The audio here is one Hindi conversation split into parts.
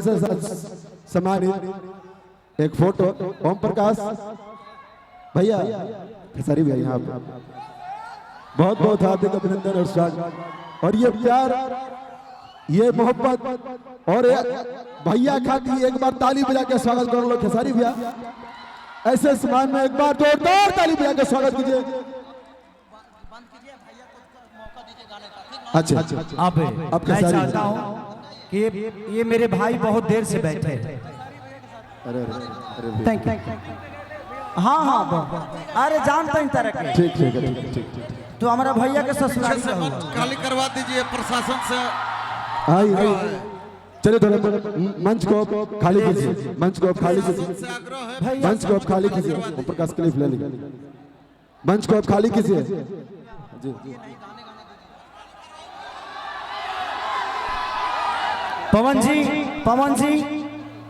सम्मानित एक फोटो ओम प्रकाश भैया खेसारी भैया यहाँ पे बहुत बहुत हार्दिक अभिनंदन और स्वागत। और ये प्यार, ये मोहब्बत और भैया खाती एक बार ताली बजा के स्वागत कर लो खेसारी भैया। ऐसे सम्मान में एक बार जोरदार ताली बजा के स्वागत कीजिए। अच्छा अब मैं चाहता हूँ कि ये मेरे भाई बहुत देर से बैठे हैं। Thank you. हाँ हाँ अरे जानते हैं तरह के ठीक ठीक ठीक ठीक। तो हमारा भैया के ससुराल से मत खाली करवा दीजिए प्रशासन से। आई चलिए थोड़ा मंच को खाली कीजिए, मंच को खाली कीजिए, मंच को खाली कीजिए। ओम प्रकाश क्लिप ले लीजिए, मंच को खाली कीजिए जी। पवन जी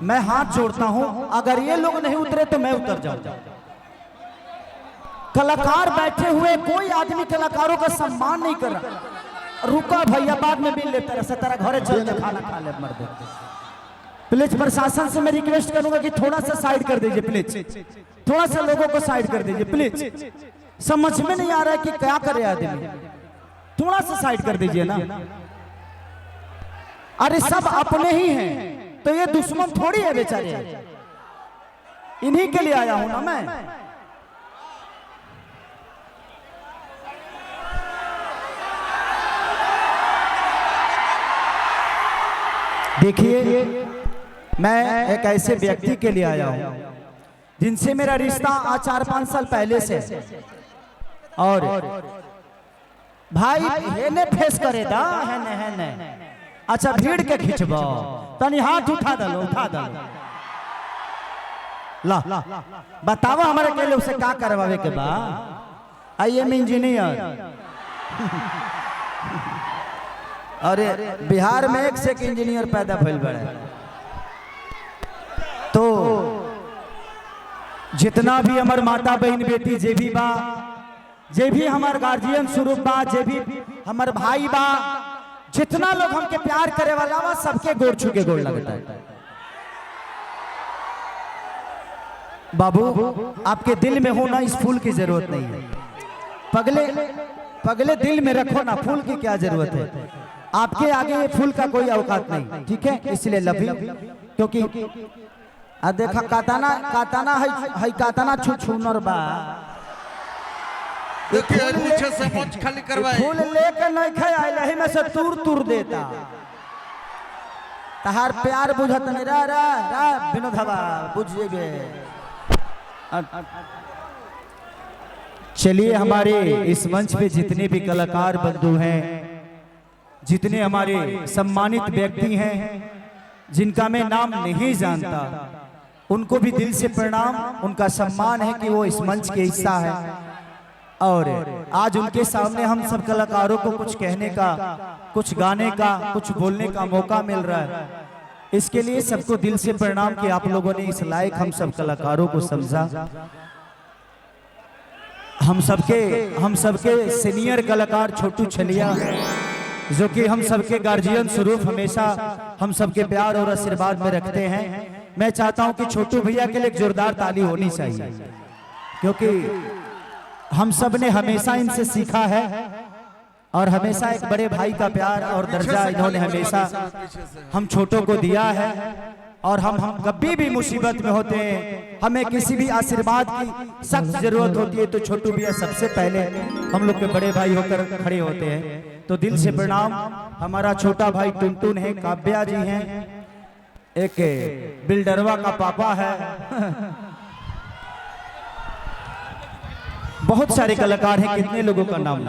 मैं हाथ जोड़ता हूं, अगर ये लोग नहीं उतरे तो मैं उतर जाऊंगा। कलाकार बैठे हुए, कोई आदमी कलाकारों का सम्मान नहीं कर रहा। रुका भैया, बाद में बिल लेता रहा, तेरा घरे चल के खाना खा ले मर दे। प्लीज प्रशासन से मैं रिक्वेस्ट करूंगा कि थोड़ा सा साइड कर दीजिए, प्लीज थोड़ा सा लोगों को साइड कर दीजिए प्लीज। समझ में नहीं आ रहा है कि क्या करे आदमी, थोड़ा सा साइड कर दीजिए ना। अरे सब अपने ही हैं तो ये दुश्मन थोड़ी है बेचारे, इन्हीं के लिए आया हूं ना मैं। देखिए मैं एक ऐसे व्यक्ति के लिए आया हूं जिनसे मेरा रिश्ता आज 4-5 साल पहले से, और भाई हेने फेस करे दा हेने। अच्छा भीड़ के खिंचबो तनी हाथ उठा दलो ला बताओ हमारे के लिए उसे क्या करवावे के बा। I am engineer. अरे बिहार में एक से एक इंजीनियर पैदा भइल बड़े। तो जितना भी हमार माता बहन बेटी जे भी बा, जे भी हमार गार्जियन स्वरूप बा, जे भी हमार भाई बा, जितना लोग हमके प्यार करे वाला बा, सबके गोड़ छू के गोड़ लगता है। बाबू आपके दिल में हो ना, इस फूल की जरूरत नहीं है। पगले दिल में रखो ना, फूल की क्या जरूरत है। आपके आगे ये फूल का कोई औकात नहीं, ठीक है, इसलिए लव यू। क्योंकि देखा काताना है काताना छुनर बा। देखिए पीछे से मंच खाली करवाए। फूल लेके नहीं खाए लही में से तुर देता। तहार प्यार बुझत नहीं रा विनोद हवा बुझिए। चलिए हमारे इस मंच पे जितने भी कलाकार बंधु हैं, जितने हमारे सम्मानित व्यक्ति हैं जिनका मैं नाम नहीं जानता, उनको भी दिल से प्रणाम। उनका सम्मान है कि वो इस मंच के हिस्सा है, और आज उनके सामने हम सब कलाकारों को कुछ कहने का, कुछ गाने का, कुछ बोलने का मौका मिल रहा है। इसके लिए सबको दिल से प्रणाम कि आप लोगों ने इस लायक हम सब कलाकारों को समझा। हम सबके सीनियर कलाकार छोटू छलिया, जो कि हम सबके गार्जियन स्वरूप हमेशा हम सबके प्यार और आशीर्वाद में रखते हैं। मैं चाहता हूं कि छोटू भैया के लिए एक जोरदार ताली होनी चाहिए, क्योंकि हम सब ने हमेशा इनसे सीखा है, और हमेशा एक बड़े भाई का प्यार और दर्जा इन्होंने हमेशा हम छोटों को दिया है। और हम कभी भी मुसीबत में होते हैं, हमें किसी भी आशीर्वाद की सख्त जरूरत होती है, तो छोटू भैया सबसे पहले हम लोग के बड़े भाई होकर खड़े होते हैं। तो दिल से प्रणाम। हमारा छोटा भाई टुनटुन है, काव्या जी हैं, एक बिल्डरवा का पापा है। बहुत सारे कलाकार हैं, कितने लोगों का नाम।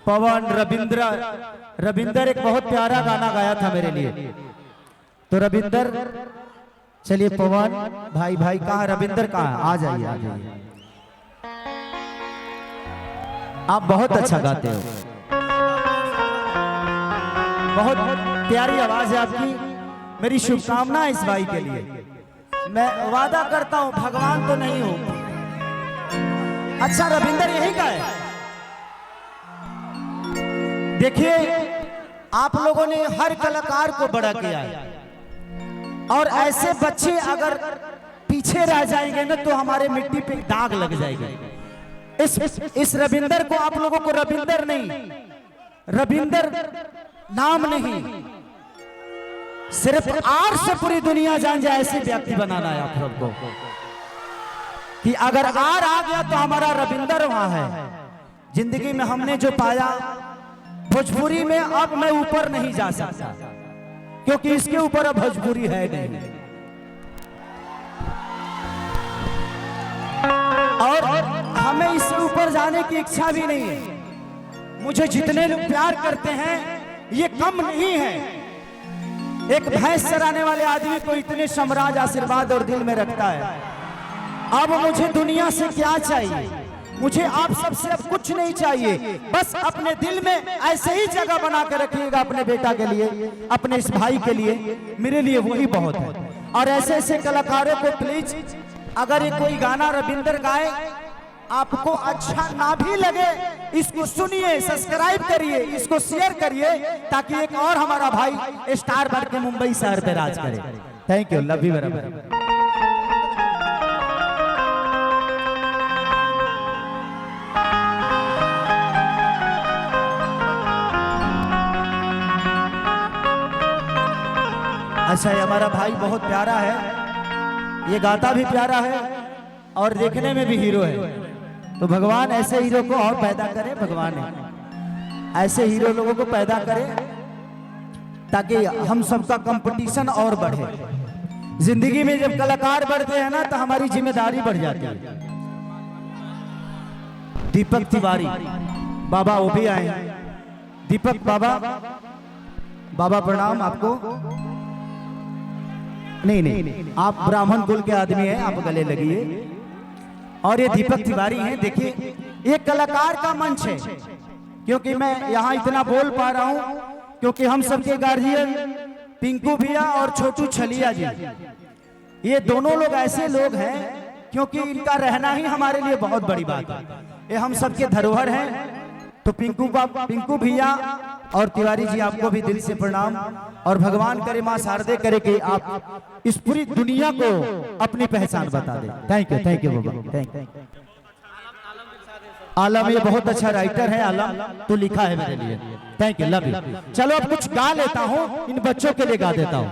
पवन, रविंदर एक बहुत प्यारा गाना गाया था मेरे लिए। तो रविंदर, चलिए पवन भाई कहाँ, रविंदर कहाँ, आ जाइए। आप बहुत अच्छा गाते हो, बहुत प्यारी आवाज है आपकी। मेरी शुभकामना है इस भाई के लिए। मैं वादा करता हूं, भगवान तो नहीं हूं। अच्छा रविंदर यही का है। देखिए आप लोगों ने हर कलाकार को बड़ा किया है, और ऐसे बच्चे अगर पीछे रह जाएंगे ना तो हमारे मिट्टी पे दाग लग जाएगा। इस रविंदर को आप लोगों को रविंदर नहीं, रविंदर नाम नहीं, सिर्फ आर से पूरी दुनिया जान जाए ऐसे व्यक्ति बनाना है आप सबको कि अगर आर आ गया तो हमारा रविंदर वहां है। जिंदगी में हमने जो पाया भोजपुरी में, अब मैं ऊपर नहीं जा सकता क्योंकि इसके ऊपर अब भोजपुरी है नहीं। और हमें इससे ऊपर जाने की इच्छा भी नहीं है। मुझे जितने लोग प्यार करते हैं ये कम नहीं है। एक भैंस चराने वाले आदमी को इतने साम्राज्य आशीर्वाद और दिल में रखता है। अब मुझे दुनिया से क्या चाहिए? मुझे आप सबसे अब कुछ नहीं चाहिए, बस अपने दिल में ऐसे ही जगह बना कर रखिएगा अपने बेटा के लिए, अपने इस भाई के लिए, मेरे लिए वही बहुत है। और ऐसे ऐसे कलाकारों को प्लीज, अगर ये कोई गाना रविंदर गाए आपको अच्छा ना भी लगे, इसको सुनिए, सब्सक्राइब करिए, इसको शेयर करिए ताकि एक और हमारा भाई स्टार बन के मुंबई शहर पे राज करे। Thank you, love you very much. अच्छा, ये हमारा भाई बहुत प्यारा है, ये गाता भी प्यारा है और देखने में भी हीरो है। तो भगवान ऐसे हीरो को और पैदा करे, भगवान ऐसे हीरो लोगों को पैदा करे ताकि हम सबका कंपटीशन और बढ़े। जिंदगी में जब कलाकार बढ़ते हैं ना तो हमारी जिम्मेदारी बढ़ जाती है। दीपक तिवारी बाबा वो भी आए हैं। दीपक बाबा, बाबा प्रणाम आपको। नहीं, आप ब्राह्मण कुल के आदमी हैं, आप गले लगिए। और ये दीपक तिवारी हैं। देखिए, ये कलाकार का मंच है, क्योंकि मैं यहाँ इतना बोल पा रहा हूँ क्योंकि हम सबके गार्जियन पिंकू भैया और छोटू छलिया जी, ये दोनों लोग ऐसे लोग हैं क्योंकि इनका रहना ही हमारे लिए बहुत बड़ी बात है। ये हम सबके धरोहर हैं। तो पिंकू भैया और तिवारी जी, आपको भी दिल से प्रणाम। और भगवान करे, मां शारदे करे कि आप इस पूरी दुनिया को अपनी पहचान बता दें। थैंक यू बाबा, थैंक यू। आलम ये बहुत अच्छा राइटर है, आलम तो लिखा है मेरे लिए। Thank you, love you. चलो अब कुछ गा लेता हूँ, इन बच्चों के लिए गा देता हूँ।